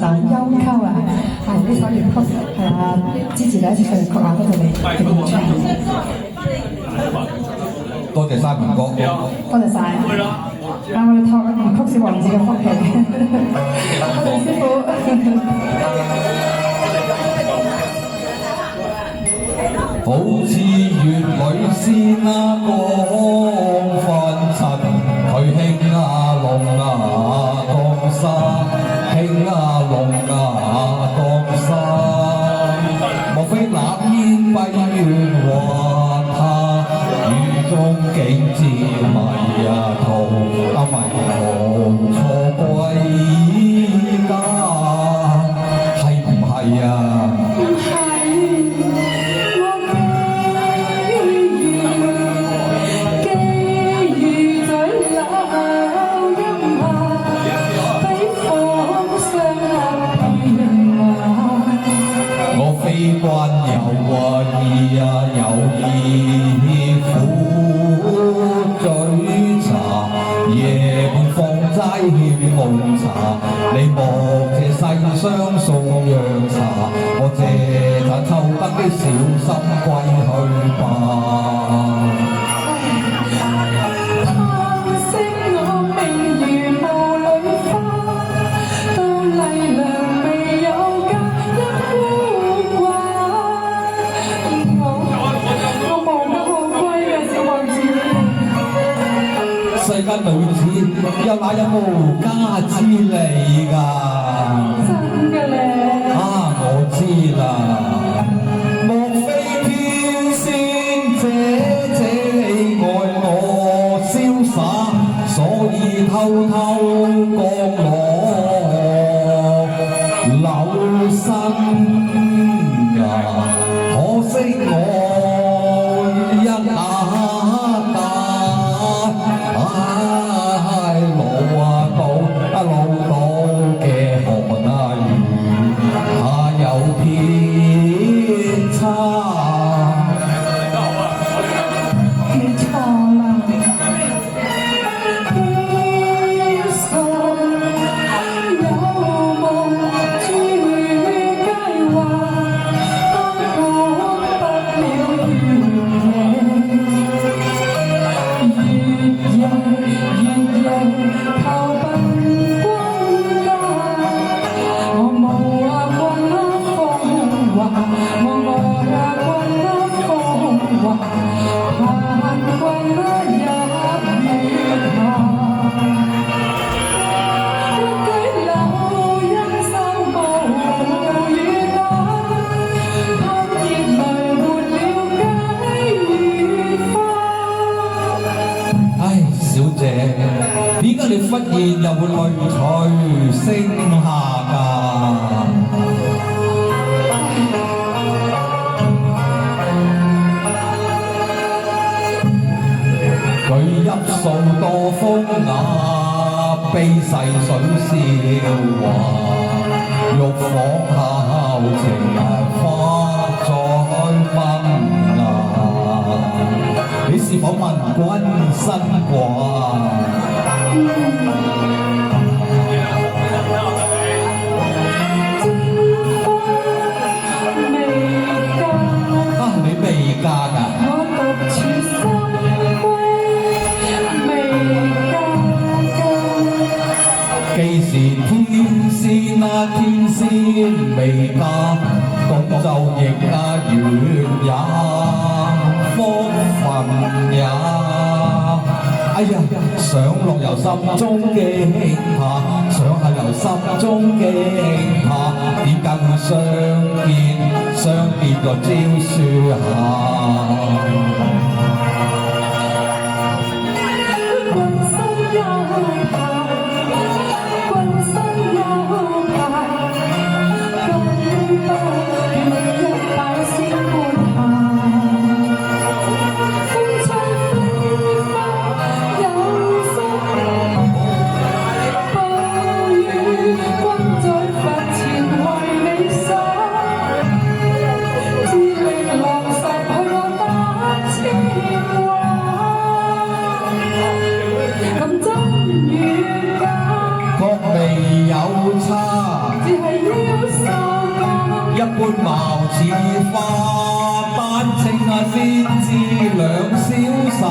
首《幽媾》啊，係呢首粵曲係啊，之前第一次上粵曲啊，多謝你嘅演唱。多謝三文哥，多謝晒。我哋託粵曲小王子嘅福氣，多謝師傅。好似月裏仙啊光昏塵，佢輕啊龍啊江山，輕啊龍啊江山。莫非那煙閉月還他，雨中景致迷啊途，迷途錯歸家，係唔係啊？非關有意啊，有意苦嘴茶，夜半放齋欠夢茶。你莫借世相送樣茶，我借盞抽得的小心歸去吧。世間女子有哪有無家之理㗎？真嘅咧！啊，我知啦，莫非天仙姐你愛我瀟灑，所以偷偷降落樓身呀？可惜我一老到嘅寒啊雨，怕有偏差。你錯啦！天上有夢住佳話，當講不了月夜靠奔。小姐，點解你忽然又會淚垂聲下㗎？佢泣訴多風雅，悲逝水笑話，玉房孝情花再問你是否問君身掛？你未嫁㗎？我獨處深閨，未嫁。既是天仙啊，天仙未嫁，共就亦緣也。福分也，哎呀，想落由心中驚怕，想下由心中驚怕，點解會相見？相見個招書下。咁真遠。一般貌似花，單稱先知兩瀟灑。